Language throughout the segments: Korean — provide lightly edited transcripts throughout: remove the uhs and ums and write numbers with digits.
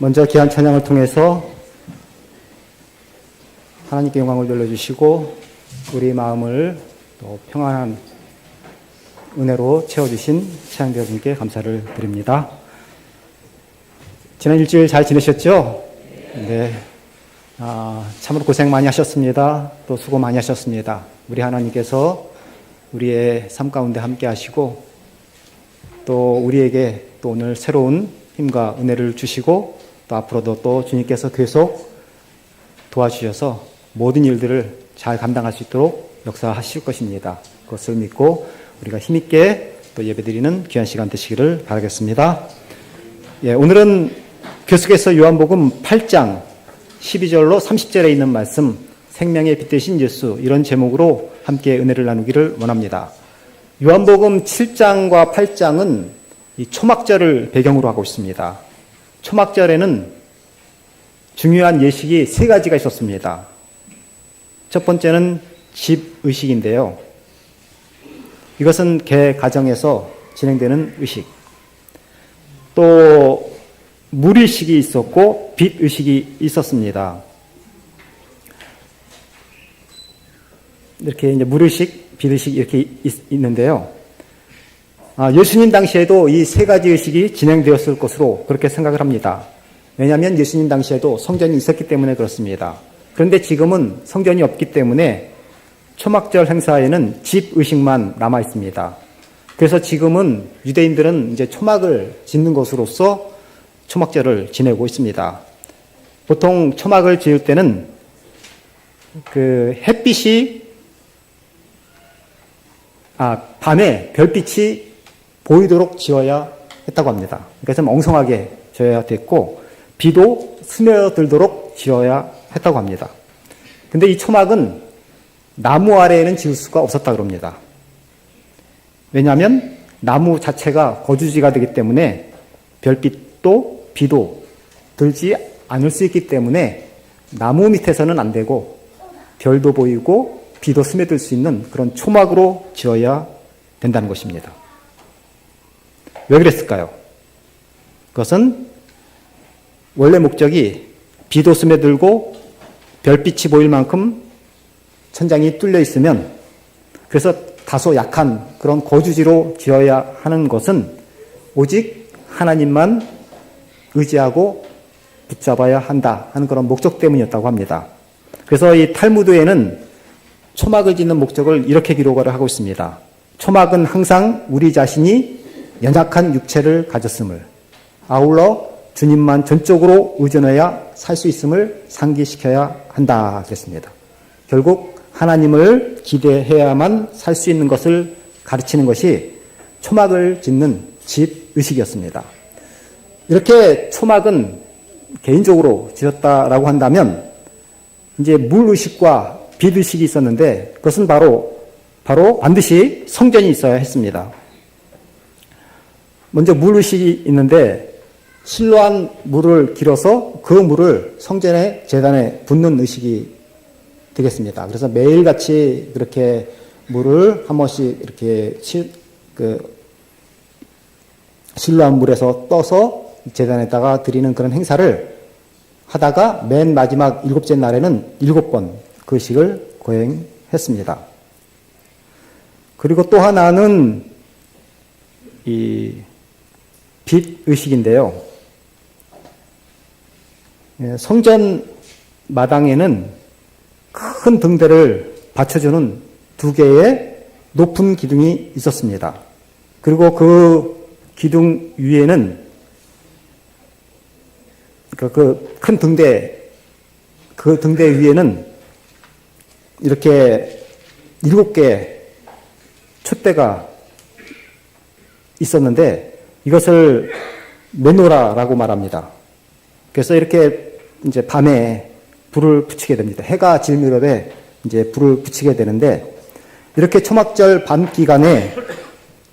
먼저 귀한 찬양을 통해서 하나님께 영광을 돌려주시고 우리 마음을 또 평안한 은혜로 채워주신 찬양대여분께 감사를 드립니다. 지난 일주일 잘 지내셨죠? 네. 참으로 고생 많이 하셨습니다. 또 수고 많이 하셨습니다. 우리 하나님께서 우리의 삶 가운데 함께 하시고 또 우리에게 또 오늘 새로운 힘과 은혜를 주시고 또 앞으로도 또 주님께서 계속 도와주셔서 모든 일들을 잘 감당할 수 있도록 역사하실 것입니다. 그것을 믿고 우리가 힘있게 또 예배드리는 귀한 시간 되시기를 바라겠습니다. 오늘은 계속해서 요한복음 8장 12절로 30절에 있는 말씀 생명의 빛 되신 예수, 이런 제목으로 함께 은혜를 나누기를 원합니다. 요한복음 7장과 8장은 이 초막절을 배경으로 하고 있습니다. 초막절에는 중요한 예식이 세 가지가 있었습니다. 첫 번째는 집의식인데요. 이것은 개 가정에서 진행되는 의식. 또 물의식이 있었고 빛의식이 있었습니다. 이렇게 이제 물의식, 빛의식 이렇게 있는데요. 예수님 당시에도 이 세 가지 의식이 진행되었을 것으로 그렇게 생각을 합니다. 왜냐하면 예수님 당시에도 성전이 있었기 때문에 그렇습니다. 그런데 지금은 성전이 없기 때문에 초막절 행사에는 집의식만 남아 있습니다. 그래서 지금은 유대인들은 이제 초막을 짓는 것으로서 초막절을 지내고 있습니다. 보통 초막을 지을 때는 햇빛이 밤에 별빛이 보이도록 지어야 했다고 합니다. 그러니까 좀 엉성하게 지어야 됐고 비도 스며들도록 지어야 했다고 합니다. 근데 이 초막은 나무 아래에는 지을 수가 없었다고 합니다. 왜냐하면 나무 자체가 거주지가 되기 때문에 별빛도 비도 들지 않을 수 있기 때문에 나무 밑에서는 안 되고 별도 보이고 비도 스며들 수 있는 그런 초막으로 지어야 된다는 것입니다. 왜 그랬을까요? 그것은 원래 목적이 비도 스며들고 별빛이 보일 만큼 천장이 뚫려 있으면, 그래서 다소 약한 그런 거주지로 지어야 하는 것은 오직 하나님만 의지하고 붙잡아야 한다 하는 그런 목적 때문이었다고 합니다. 그래서 이 탈무드에는 초막을 짓는 목적을 이렇게 기록을 하고 있습니다. 초막은 항상 우리 자신이 연약한 육체를 가졌음을, 아울러 주님만 전적으로 의존해야 살 수 있음을 상기시켜야 한다 그랬습니다. 결국 하나님을 기대해야만 살 수 있는 것을 가르치는 것이 초막을 짓는 집의식이었습니다. 이렇게 초막은 개인적으로 지었다라고 한다면 이제 물의식과 빛의식이 있었는데 그것은 바로 반드시 성전이 있어야 했습니다. 먼저 물의식이 있는데 실로한 물을 길어서 그 물을 성전의 제단에 붓는 의식이 되겠습니다. 그래서 매일같이 그렇게 물을 한 번씩 이렇게 실로한 물에서 떠서 제단에다가 드리는 그런 행사를 하다가 맨 마지막 7째 날에는 7번 그 의식을 거행했습니다. 그리고 또 하나는 이 빛의식인데요. 성전 마당에는 큰 등대를 받쳐주는 2개의 높은 기둥이 있었습니다. 그리고 그 기둥 위에는 그 큰 등대, 그 등대 위에는 이렇게 7개의 촛대가 있었는데 이것을 메노라라고 말합니다. 그래서 이렇게 이제 밤에 불을 붙이게 됩니다. 해가 질 무렵에 이제 불을 붙이게 되는데 이렇게 초막절 밤 기간에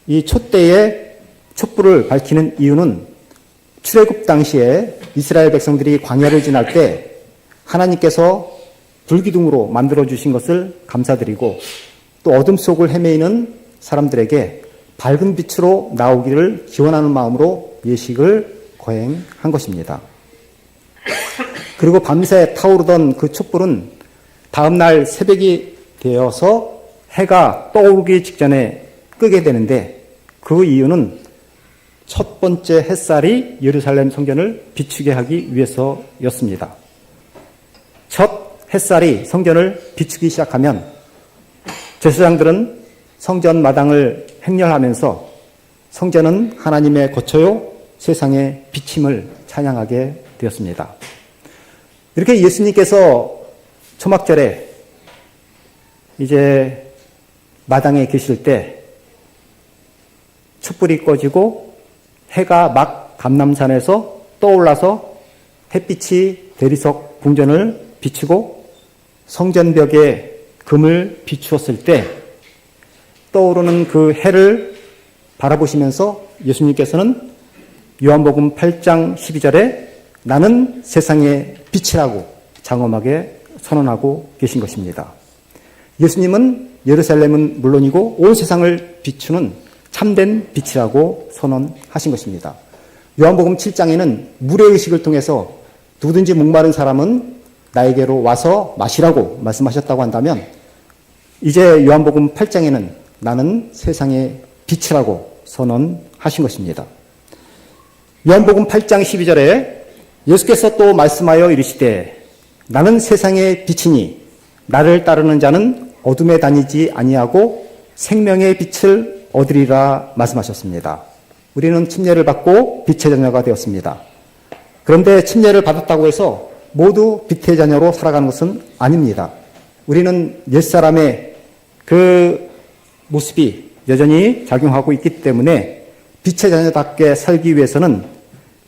이 촛대에 촛불을 밝히는 이유는 출애굽 당시에 이스라엘 백성들이 광야를 지날 때 하나님께서 불기둥으로 만들어주신 것을 감사드리고 또 어둠 속을 헤매이는 사람들에게 밝은 빛으로 나오기를 기원하는 마음으로 예식을 거행한 것입니다. 그리고 밤새 타오르던 그 촛불은 다음날 새벽이 되어서 해가 떠오르기 직전에 끄게 되는데 그 이유는 첫 번째 햇살이 예루살렘 성전을 비추게 하기 위해서였습니다. 첫 햇살이 성전을 비추기 시작하면 제사장들은 성전 마당을 행렬하면서 성전은 하나님의 거처요 세상의 비침을 찬양하게 되었습니다. 이렇게 예수님께서 초막절에 이제 마당에 계실 때 촛불이 꺼지고 해가 막 감람산에서 떠올라서 햇빛이 대리석 궁전을 비추고 성전벽에 금을 비추었을 때 떠오르는 그 해를 바라보시면서 예수님께서는 요한복음 8장 12절에 나는 세상의 빛이라고 장엄하게 선언하고 계신 것입니다. 예수님은 예루살렘은 물론이고 온 세상을 비추는 참된 빛이라고 선언하신 것입니다. 요한복음 7장에는 물의 의식을 통해서 누구든지 목마른 사람은 나에게로 와서 마시라고 말씀하셨다고 한다면 이제 요한복음 8장에는 나는 세상의 빛이라고 선언하신 것입니다. 요한복음 8장 12절에 예수께서 또 말씀하여 이르시되 나는 세상의 빛이니 나를 따르는 자는 어둠에 다니지 아니하고 생명의 빛을 얻으리라 말씀하셨습니다. 우리는 침례를 받고 빛의 자녀가 되었습니다. 그런데 침례를 받았다고 해서 모두 빛의 자녀로 살아가는 것은 아닙니다. 우리는 옛사람의 그 모습이 여전히 작용하고 있기 때문에 빛의 자녀답게 살기 위해서는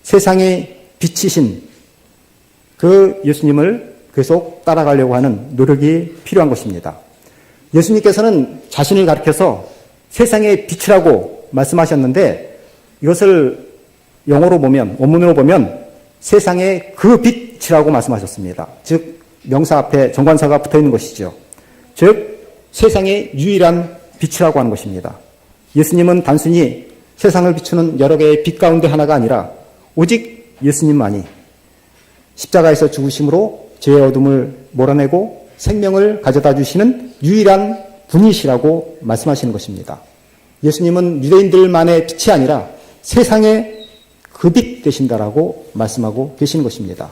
세상의 빛이신 그 예수님을 계속 따라가려고 하는 노력이 필요한 것입니다. 예수님께서는 자신을 가리켜서 세상의 빛이라고 말씀하셨는데 이것을 영어로 보면, 원문으로 보면 세상의 그 빛이라고 말씀하셨습니다. 즉 명사 앞에 정관사가 붙어 있는 것이죠. 즉 세상의 유일한 빛이라고 하는 것입니다. 예수님은 단순히 세상을 비추는 여러 개의 빛 가운데 하나가 아니라 오직 예수님만이 십자가에서 죽으심으로 죄의 어둠을 몰아내고 생명을 가져다 주시는 유일한 분이시라고 말씀하시는 것입니다. 예수님은 유대인들만의 빛이 아니라 세상의 그 빛 되신다라고 말씀하고 계시는 것입니다.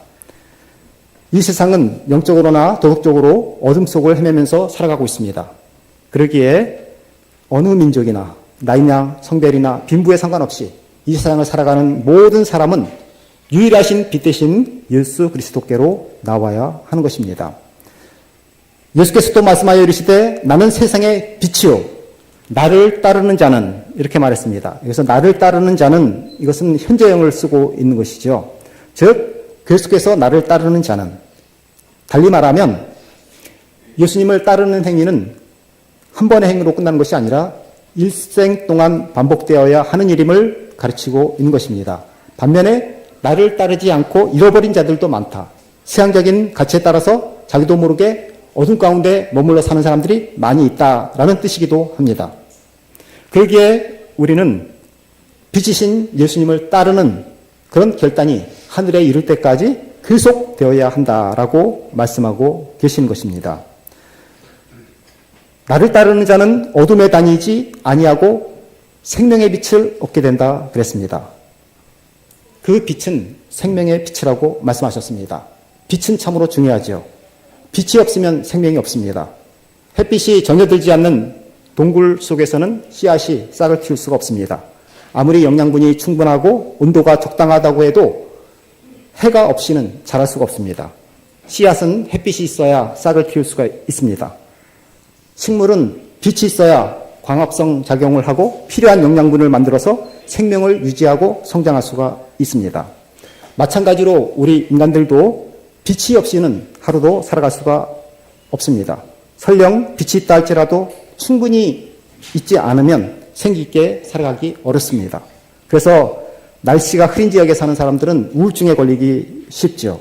이 세상은 영적으로나 도덕적으로 어둠 속을 헤매면서 살아가고 있습니다. 그러기에 어느 민족이나 나이나 성별이나 빈부에 상관없이 이 세상을 살아가는 모든 사람은 유일하신 빛 되신 예수 그리스도께로 나와야 하는 것입니다. 예수께서 또 말씀하여 이르시되 나는 세상의 빛이요 나를 따르는 자는 이렇게 말했습니다. 여기서 나를 따르는 자는 이것은 현재형을 쓰고 있는 것이죠. 즉 예수께서 나를 따르는 자는 달리 말하면 예수님을 따르는 행위는 한 번의 행위로 끝나는 것이 아니라 일생 동안 반복되어야 하는 일임을 가르치고 있는 것입니다. 반면에 나를 따르지 않고 잃어버린 자들도 많다. 세상적인 가치에 따라서 자기도 모르게 어둠 가운데 머물러 사는 사람들이 많이 있다라는 뜻이기도 합니다. 그러기에 우리는 빛이신 예수님을 따르는 그런 결단이 하늘에 이를 때까지 계속되어야 한다라고 말씀하고 계시는 것입니다. 나를 따르는 자는 어둠에 다니지 아니하고 생명의 빛을 얻게 된다 그랬습니다. 그 빛은 생명의 빛이라고 말씀하셨습니다. 빛은 참으로 중요하죠. 빛이 없으면 생명이 없습니다. 햇빛이 전혀 들지 않는 동굴 속에서는 씨앗이 싹을 틔울 수가 없습니다. 아무리 영양분이 충분하고 온도가 적당하다고 해도 해가 없이는 자랄 수가 없습니다. 씨앗은 햇빛이 있어야 싹을 틔울 수가 있습니다. 식물은 빛이 있어야 광합성 작용을 하고 필요한 영양분을 만들어서 생명을 유지하고 성장할 수가 있습니다. 마찬가지로 우리 인간들도 빛이 없이는 하루도 살아갈 수가 없습니다. 설령 빛이 있다 할지라도 충분히 있지 않으면 생기 있게 살아가기 어렵습니다. 그래서 날씨가 흐린 지역에 사는 사람들은 우울증에 걸리기 쉽죠.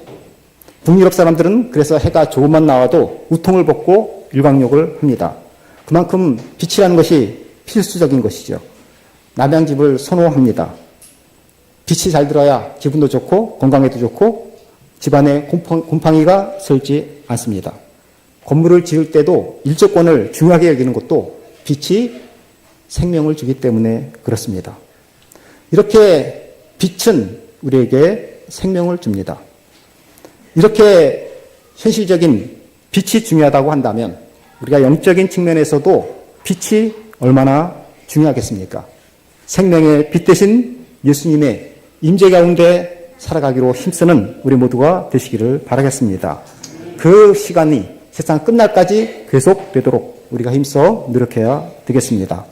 북유럽 사람들은 그래서 해가 조금만 나와도 우통을 벗고 일광욕을 합니다. 그만큼 빛이라는 것이 필수적인 것이죠. 남양집을 선호합니다. 빛이 잘 들어야 기분도 좋고 건강에도 좋고 집안에 곰팡이가 설지 않습니다. 건물을 지을 때도 일조권을 중요하게 여기는 것도 빛이 생명을 주기 때문에 그렇습니다. 이렇게 빛은 우리에게 생명을 줍니다. 이렇게 현실적인 빛이 중요하다고 한다면 우리가 영적인 측면에서도 빛이 얼마나 중요하겠습니까? 생명의 빛 대신 예수님의 임재 가운데 살아가기로 힘쓰는 우리 모두가 되시기를 바라겠습니다. 그 시간이 세상 끝날까지 계속되도록 우리가 힘써 노력해야 되겠습니다.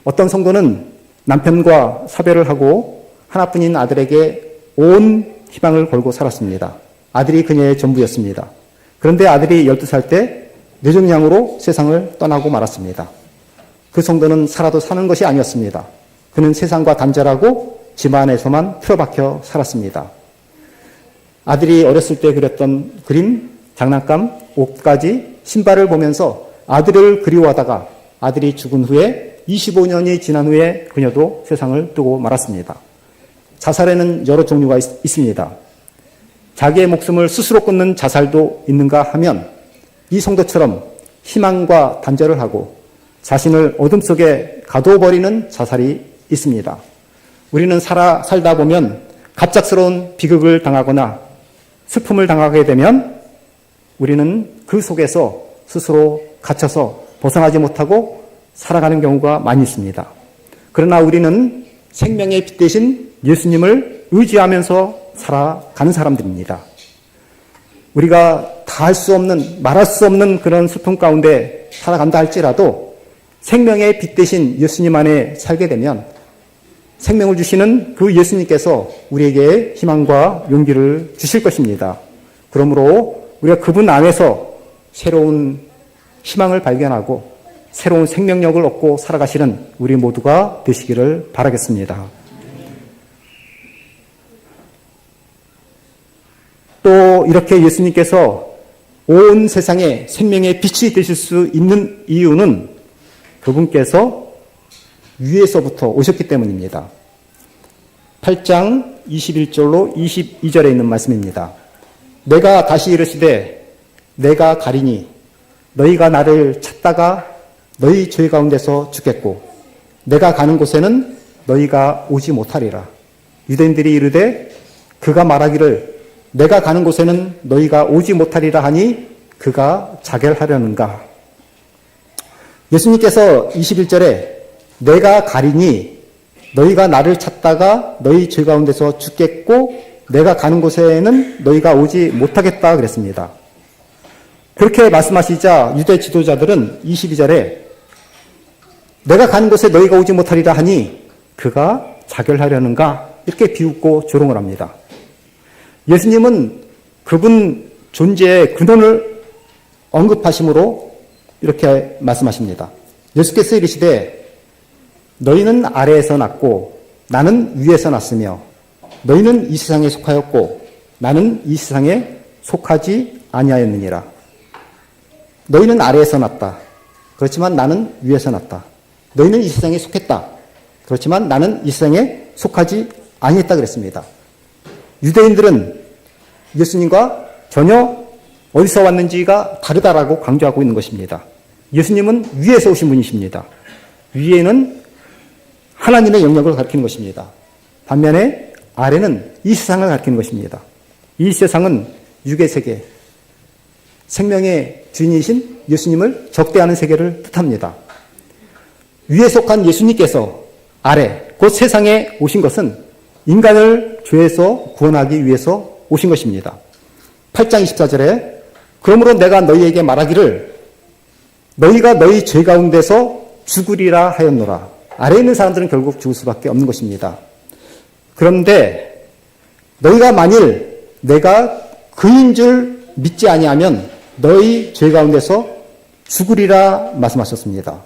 어떤 성도는 남편과 사별을 하고 하나뿐인 아들에게 온 희망을 걸고 살았습니다. 아들이 그녀의 전부였습니다. 그런데 아들이 12살 때 뇌종양으로 세상을 떠나고 말았습니다. 그 성도는 살아도 사는 것이 아니었습니다. 그는 세상과 단절하고 집 안에서만 틀어박혀 살았습니다. 아들이 어렸을 때 그렸던 그림, 장난감, 옷까지 신발을 보면서 아들을 그리워하다가 아들이 죽은 후에 25년이 지난 후에 그녀도 세상을 뜨고 말았습니다. 자살에는 여러 종류가 있습니다. 자기의 목숨을 스스로 끊는 자살도 있는가 하면 이 성도처럼 희망과 단절을 하고 자신을 어둠 속에 가둬버리는 자살이 있습니다. 우리는 살다 보면 갑작스러운 비극을 당하거나 슬픔을 당하게 되면 우리는 그 속에서 스스로 갇혀서 벗어나지 못하고 살아가는 경우가 많이 있습니다. 그러나 우리는 생명의 빛 대신 예수님을 의지하면서 살아가는 사람들입니다. 우리가 다 할 수 없는, 말할 수 없는 그런 슬픔 가운데 살아간다 할지라도 생명의 빛 대신 예수님 안에 살게 되면 생명을 주시는 그 예수님께서 우리에게 희망과 용기를 주실 것입니다. 그러므로 우리가 그분 안에서 새로운 희망을 발견하고 새로운 생명력을 얻고 살아가시는 우리 모두가 되시기를 바라겠습니다. 또 이렇게 예수님께서 온 세상에 생명의 빛이 되실 수 있는 이유는 그분께서 위에서부터 오셨기 때문입니다. 8장 21절로 22절에 있는 말씀입니다. 내가 다시 이르시되 내가 가리니 너희가 나를 찾다가 너희 죄 가운데서 죽겠고 내가 가는 곳에는 너희가 오지 못하리라. 유대인들이 이르되 그가 말하기를 내가 가는 곳에는 너희가 오지 못하리라 하니 그가 자결하려는가. 예수님께서 21절에 내가 가리니 너희가 나를 찾다가 너희 죄 가운데서 죽겠고 내가 가는 곳에는 너희가 오지 못하겠다 그랬습니다. 그렇게 말씀하시자 유대 지도자들은 22절에 내가 가는 곳에 너희가 오지 못하리라 하니 그가 자결하려는가 이렇게 비웃고 조롱을 합니다. 예수님은 그분 존재의 근원을 언급하심으로 이렇게 말씀하십니다. 예수께서 이르시되 너희는 아래에서 났고 나는 위에서 났으며 너희는 이 세상에 속하였고 나는 이 세상에 속하지 아니하였느니라. 너희는 아래에서 났다. 그렇지만 나는 위에서 났다. 너희는 이 세상에 속했다. 그렇지만 나는 이 세상에 속하지 아니했다 그랬습니다. 유대인들은 예수님과 전혀 어디서 왔는지가 다르다라고 강조하고 있는 것입니다. 예수님은 위에서 오신 분이십니다. 위에는 하나님의 영역을 가리키는 것입니다. 반면에 아래는 이 세상을 가리키는 것입니다. 이 세상은 육의 세계, 생명의 주인이신 예수님을 적대하는 세계를 뜻합니다. 위에 속한 예수님께서 아래, 곧 세상에 오신 것은 인간을 죄에서 구원하기 위해서 오신 것입니다. 8장 24절에 그러므로 내가 너희에게 말하기를 너희가 너희 죄 가운데서 죽으리라 하였노라. 아래에 있는 사람들은 결국 죽을 수밖에 없는 것입니다. 그런데 너희가 만일 내가 그인 줄 믿지 아니하면 너희 죄 가운데서 죽으리라 말씀하셨습니다.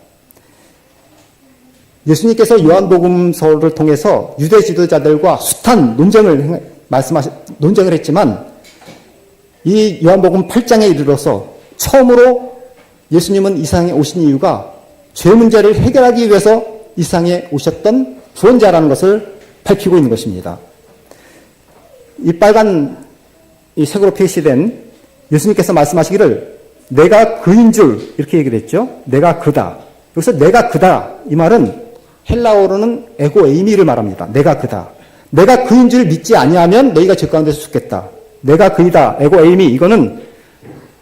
예수님께서 요한복음서를 통해서 유대 지도자들과 숱한 논쟁을 했지만 이 요한복음 8장에 이르러서 처음으로 예수님은 이 세상에 오신 이유가 죄 문제를 해결하기 위해서 이 세상에 오셨던 구원자라는 것을 밝히고 있는 것입니다. 이 빨간 이 색으로 표시된 예수님께서 말씀하시기를 내가 그인 줄 이렇게 얘기를 했죠. 내가 그다. 여기서 내가 그다 이 말은 헬라어로는 에고 에이미를 말합니다. 내가 그다. 내가 그인 줄 믿지 아니하면 너희가 죄 가운데서 죽겠다. 내가 그이다. 에고 에이미. 이거는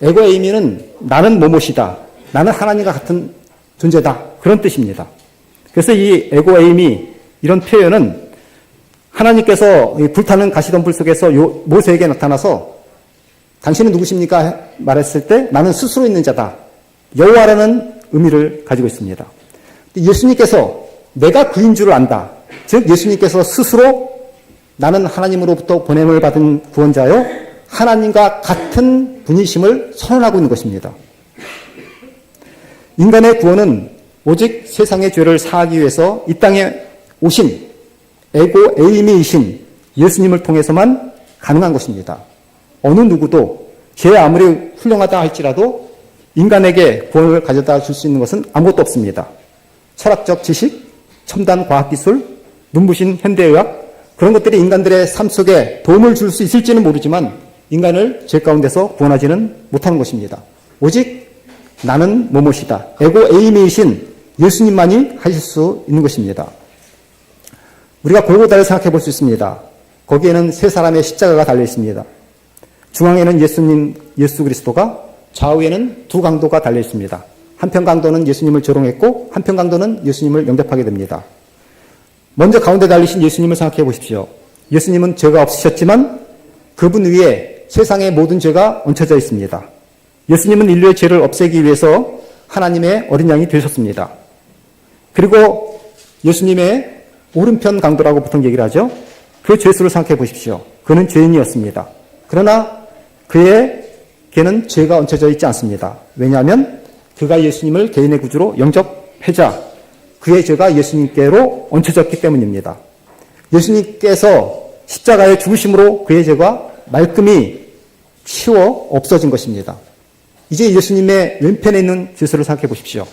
에고 에이미는 나는 뭐뭇이다. 나는 하나님과 같은 존재다. 그런 뜻입니다. 그래서 이 에고 에이미 이런 표현은 하나님께서 불타는 가시덤불 속에서 모세에게 나타나서 당신은 누구십니까? 말했을 때 나는 스스로 있는 자다. 여호와라는 의미를 가지고 있습니다. 예수님께서 내가 그인 줄을 안다. 즉 예수님께서 스스로 나는 하나님으로부터 보냄을 받은 구원자요 하나님과 같은 분이심을 선언하고 있는 것입니다. 인간의 구원은 오직 세상의 죄를 사하기 위해서 이 땅에 오신 에고 에이미이신 예수님을 통해서만 가능한 것입니다. 어느 누구도 죄 아무리 훌륭하다 할지라도 인간에게 구원을 가져다 줄 수 있는 것은 아무것도 없습니다. 철학적 지식, 첨단 과학기술, 눈부신 현대의학 그런 것들이 인간들의 삶 속에 도움을 줄 수 있을지는 모르지만 인간을 죄 가운데서 구원하지는 못하는 것입니다. 오직 나는 뭐뭇이다. 에고 에이미이신 예수님만이 하실 수 있는 것입니다. 우리가 골고다를 생각해 볼 수 있습니다. 거기에는 세 사람의 십자가가 달려 있습니다. 중앙에는 예수님, 예수 그리스도가 좌우에는 두 강도가 달려 있습니다. 한편 강도는 예수님을 조롱했고 한편 강도는 예수님을 영접하게 됩니다. 먼저 가운데 달리신 예수님을 생각해 보십시오. 예수님은 죄가 없으셨지만 그분 위에 세상의 모든 죄가 얹혀져 있습니다. 예수님은 인류의 죄를 없애기 위해서 하나님의 어린 양이 되셨습니다. 그리고 예수님의 오른편 강도라고 보통 얘기를 하죠. 그 죄수를 생각해 보십시오. 그는 죄인이었습니다. 그러나 걔는 죄가 얹혀져 있지 않습니다. 왜냐하면 그가 예수님을 개인의 구주로 영접하자 그의 죄가 예수님께로 얹혀졌기 때문입니다. 예수님께서 십자가의 죽으심으로 그의 죄가 말끔히 치워 없어진 것입니다. 이제 예수님의 왼편에 있는 죄수를 생각해 보십시오.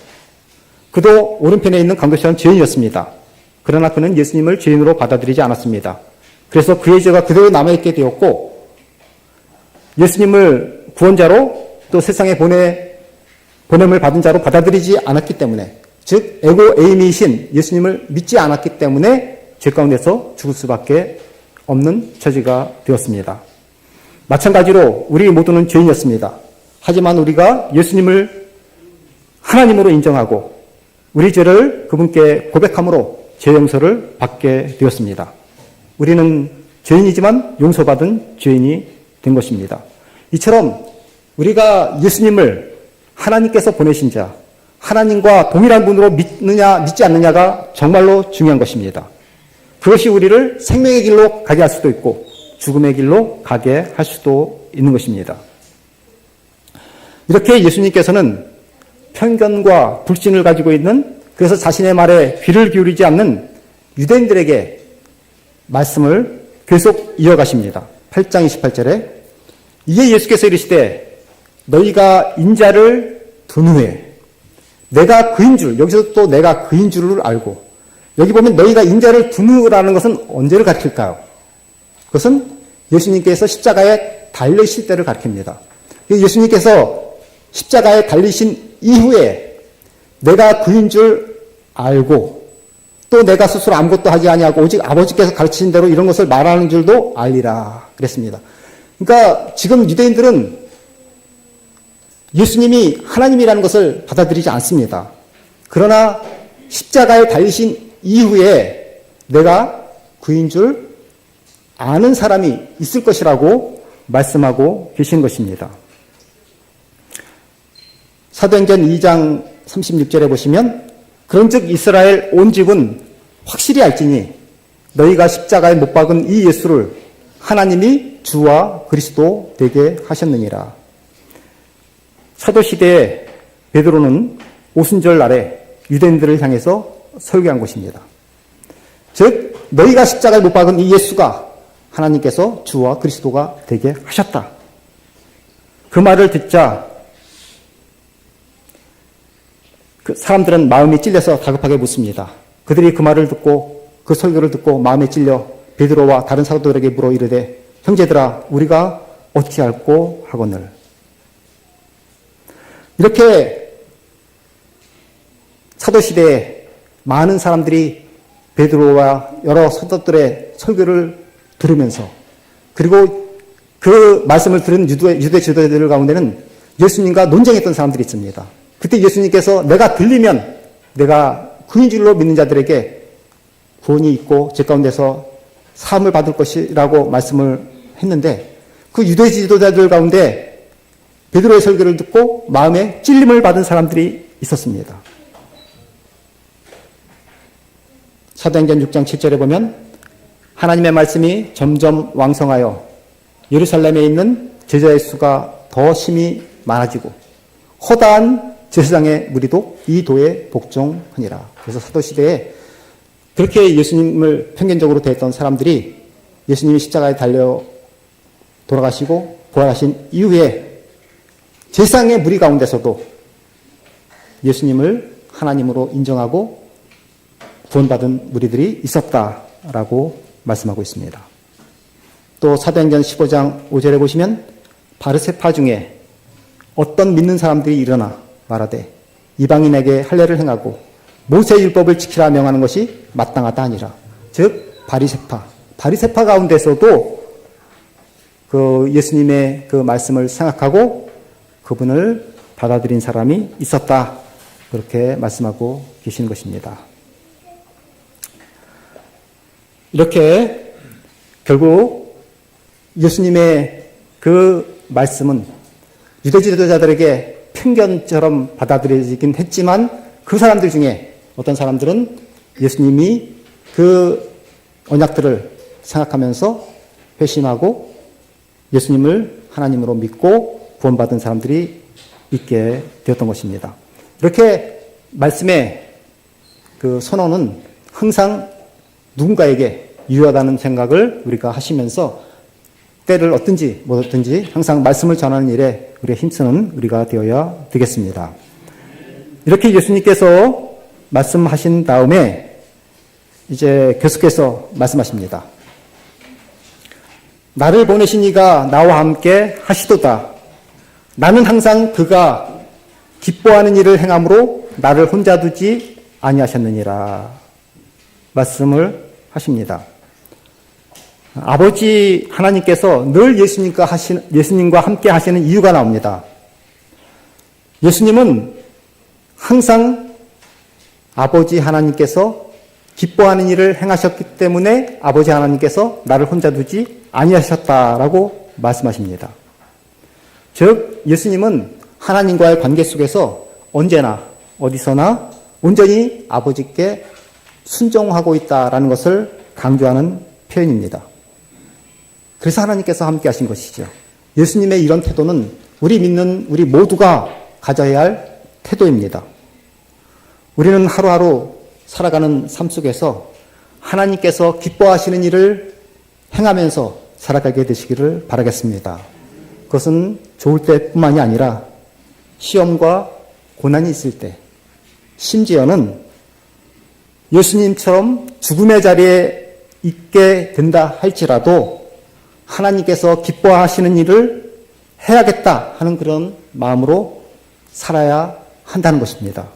그도 오른편에 있는 강도처럼 죄인이었습니다. 그러나 그는 예수님을 죄인으로 받아들이지 않았습니다. 그래서 그의 죄가 그대로 남아있게 되었고 예수님을 구원자로 또 세상에 보냄을 받은 자로 받아들이지 않았기 때문에 즉 에고 에이미이신 예수님을 믿지 않았기 때문에 죄 가운데서 죽을 수밖에 없는 처지가 되었습니다. 마찬가지로 우리 모두는 죄인이었습니다. 하지만 우리가 예수님을 하나님으로 인정하고 우리 죄를 그분께 고백함으로 죄 용서를 받게 되었습니다. 우리는 죄인이지만 용서받은 죄인이 된 것입니다. 이처럼 우리가 예수님을 하나님께서 보내신 자, 하나님과 동일한 분으로 믿느냐 믿지 않느냐가 정말로 중요한 것입니다. 그것이 우리를 생명의 길로 가게 할 수도 있고 죽음의 길로 가게 할 수도 있는 것입니다. 이렇게 예수님께서는 편견과 불신을 가지고 있는 그래서 자신의 말에 귀를 기울이지 않는 유대인들에게 말씀을 계속 이어가십니다. 8장 28절에 이에 예수께서 이르시되 너희가 인자를 둔 후에 내가 그인 줄 여기서 또 내가 그인 줄을 알고 여기 보면 너희가 인자를 둔 후라는 것은 언제를 가리킬까요? 그것은 예수님께서 십자가에 달리실 때를 가리킵니다. 예수님께서 십자가에 달리신 이후에 내가 그인 줄 알고 또 내가 스스로 아무것도 하지 아니하고 오직 아버지께서 가르치신 대로 이런 것을 말하는 줄도 알리라 그랬습니다. 그러니까 지금 유대인들은 예수님이 하나님이라는 것을 받아들이지 않습니다. 그러나 십자가에 달리신 이후에 내가 그인 줄 아는 사람이 있을 것이라고 말씀하고 계신 것입니다. 사도행전 2장 36절에 보시면 그런즉 이스라엘 온 집은 확실히 알지니 너희가 십자가에 못 박은 이 예수를 하나님이 주와 그리스도 되게 하셨느니라. 사도시대에 베드로는 오순절 날에 유대인들을 향해서 설교한 것입니다. 즉 너희가 십자가에 못 박은 이 예수가 하나님께서 주와 그리스도가 되게 하셨다. 그 말을 듣자 그 사람들은 마음이 찔려서 다급하게 묻습니다. 그들이 그 말을 듣고 그 설교를 듣고 마음에 찔려 베드로와 다른 사도들에게 물어 이르되 형제들아 우리가 어찌할꼬 하거늘. 이렇게 사도시대에 많은 사람들이 베드로와 여러 사도들의 설교를 들으면서, 그리고 그 말씀을 들은 유대 지도자들 가운데는 예수님과 논쟁했던 사람들이 있습니다. 그때 예수님께서 내가 들리면 내가 그인 줄로 믿는 자들에게 구원이 있고 제 가운데서 사함을 받을 것이라고 말씀을 했는데, 그 유대 지도자들 가운데 베드로의 설교를 듣고 마음에 찔림을 받은 사람들이 있었습니다. 사도행전 6장 7절에 보면 하나님의 말씀이 점점 왕성하여 예루살렘에 있는 제자의 수가 더 심히 많아지고 허다한 제사장의 무리도 이 도에 복종하니라. 그래서 사도시대에 그렇게 예수님을 편견적으로 대했던 사람들이 예수님이 십자가에 달려 돌아가시고 부활하신 이후에 제사장의 무리 가운데서도 예수님을 하나님으로 인정하고 구원받은 무리들이 있었다라고 말씀하고 있습니다. 또 사도행전 15장 5절에 보시면 바르세파 중에 어떤 믿는 사람들이 일어나 말하되 이방인에게 할례를 행하고 모세의 율법을 지키라 명하는 것이 마땅하다 하니라. 즉 바리새파 가운데서도 그 예수님의 그 말씀을 생각하고 그분을 받아들인 사람이 있었다. 그렇게 말씀하고 계시는 것입니다. 이렇게 결국 예수님의 그 말씀은 유대 지도자들에게 편견처럼 받아들여지긴 했지만 그 사람들 중에 어떤 사람들은 예수님이 그 언약들을 생각하면서 회심하고 예수님을 하나님으로 믿고 구원받은 사람들이 있게 되었던 것입니다. 이렇게 말씀의 그 선언은 항상 누군가에게 유효하다는 생각을 우리가 하시면서 때를 얻든지 못 얻든지 항상 말씀을 전하는 일에 우리가 힘쓰는 우리가 되어야 되겠습니다. 이렇게 예수님께서 말씀하신 다음에 이제 계속해서 말씀하십니다. 나를 보내신 이가 나와 함께 하시도다. 나는 항상 그가 기뻐하는 일을 행함으로 나를 혼자 두지 아니하셨느니라. 말씀을 하십니다. 아버지 하나님께서 늘 예수님과 함께 하시는 이유가 나옵니다. 예수님은 항상 아버지 하나님께서 기뻐하는 일을 행하셨기 때문에 아버지 하나님께서 나를 혼자 두지 아니하셨다라고 말씀하십니다. 즉 예수님은 하나님과의 관계 속에서 언제나 어디서나 온전히 아버지께 순종하고 있다라는 것을 강조하는 표현입니다. 그래서 하나님께서 함께 하신 것이죠. 예수님의 이런 태도는 우리 믿는 우리 모두가 가져야 할 태도입니다. 우리는 하루하루 살아가는 삶 속에서 하나님께서 기뻐하시는 일을 행하면서 살아가게 되시기를 바라겠습니다. 그것은 좋을 때뿐만이 아니라 시험과 고난이 있을 때, 심지어는 예수님처럼 죽음의 자리에 있게 된다 할지라도 하나님께서 기뻐하시는 일을 해야겠다 하는 그런 마음으로 살아야 한다는 것입니다.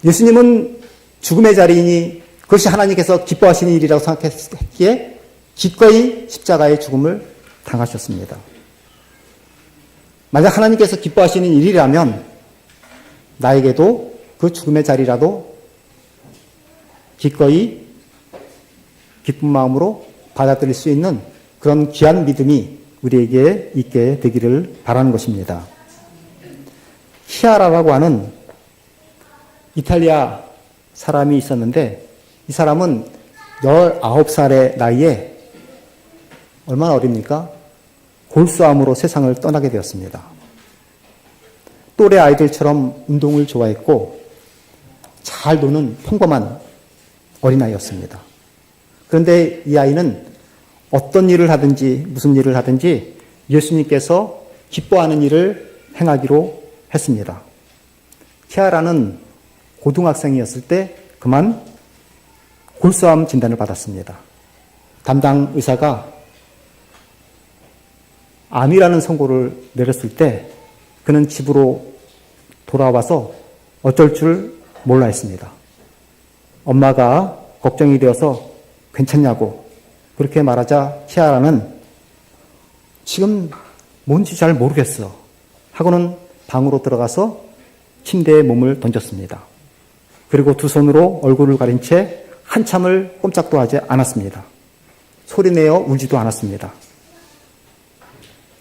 예수님은 죽음의 자리이니 그것이 하나님께서 기뻐하시는 일이라고 생각했기에 기꺼이 십자가의 죽음을 당하셨습니다. 만약 하나님께서 기뻐하시는 일이라면 나에게도 그 죽음의 자리라도 기꺼이 기쁜 마음으로 받아들일 수 있는 그런 귀한 믿음이 우리에게 있게 되기를 바라는 것입니다. 히아라라고 하는 이탈리아 사람이 있었는데 이 사람은 19살의 나이에 얼마나 어립니까? 골수암으로 세상을 떠나게 되었습니다. 또래 아이들처럼 운동을 좋아했고 잘 노는 평범한 어린아이였습니다. 그런데 이 아이는 어떤 일을 하든지 무슨 일을 하든지 예수님께서 기뻐하는 일을 행하기로 했습니다. 키아라는 고등학생이었을 때 그만 골수암 진단을 받았습니다. 담당 의사가 암이라는 선고를 내렸을 때 그는 집으로 돌아와서 어쩔 줄 몰라 했습니다. 엄마가 걱정이 되어서 괜찮냐고 그렇게 말하자 키아라는 지금 뭔지 잘 모르겠어 하고는 방으로 들어가서 침대에 몸을 던졌습니다. 그리고 두 손으로 얼굴을 가린 채 한참을 꼼짝도 하지 않았습니다. 소리내어 울지도 않았습니다.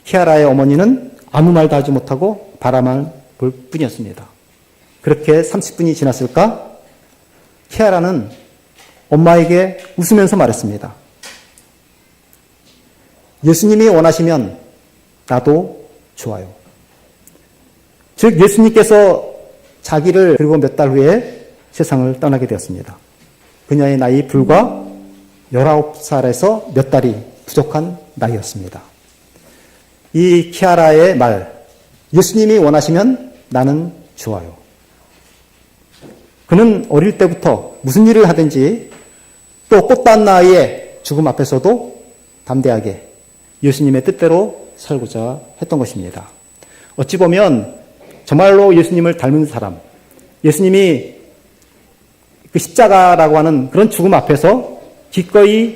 키아라의 어머니는 아무 말도 하지 못하고 바라만 볼 뿐이었습니다. 그렇게 30분이 지났을까? 키아라는 엄마에게 웃으면서 말했습니다. 예수님이 원하시면 나도 좋아요. 즉 예수님께서 자기를 그리고 몇 달 후에 세상을 떠나게 되었습니다. 그녀의 나이 불과 19살에서 몇 달이 부족한 나이였습니다. 이 키아라의 말, 예수님이 원하시면 나는 좋아요. 그는 어릴 때부터 무슨 일을 하든지 또 꽃단 나이에 죽음 앞에서도 담대하게 예수님의 뜻대로 살고자 했던 것입니다. 어찌 보면 정말로 예수님을 닮은 사람, 예수님이 그 십자가라고 하는 그런 죽음 앞에서 기꺼이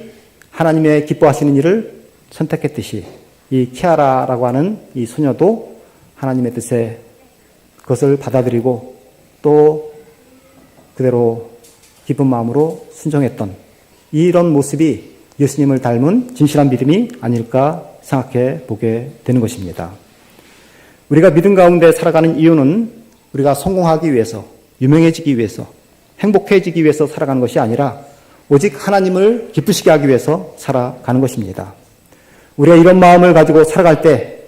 하나님의 기뻐하시는 일을 선택했듯이 이 키아라라고 하는 이 소녀도 하나님의 뜻에 그것을 받아들이고 또 그대로 기쁜 마음으로 순종했던 이런 모습이 예수님을 닮은 진실한 믿음이 아닐까 생각해 보게 되는 것입니다. 우리가 믿음 가운데 살아가는 이유는 우리가 성공하기 위해서, 유명해지기 위해서, 행복해지기 위해서 살아가는 것이 아니라 오직 하나님을 기쁘시게 하기 위해서 살아가는 것입니다. 우리가 이런 마음을 가지고 살아갈 때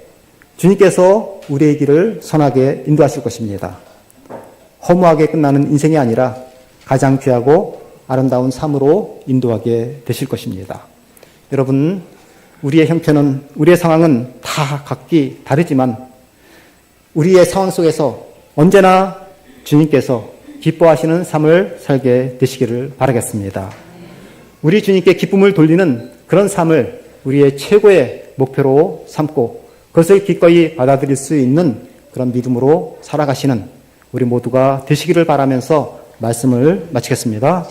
주님께서 우리의 길을 선하게 인도하실 것입니다. 허무하게 끝나는 인생이 아니라 가장 귀하고 아름다운 삶으로 인도하게 되실 것입니다. 여러분, 우리의 형편은, 우리의 상황은 다 각기 다르지만 우리의 상황 속에서 언제나 주님께서 기뻐하시는 삶을 살게 되시기를 바라겠습니다. 우리 주님께 기쁨을 돌리는 그런 삶을 우리의 최고의 목표로 삼고 그것을 기꺼이 받아들일 수 있는 그런 믿음으로 살아가시는 우리 모두가 되시기를 바라면서 말씀을 마치겠습니다.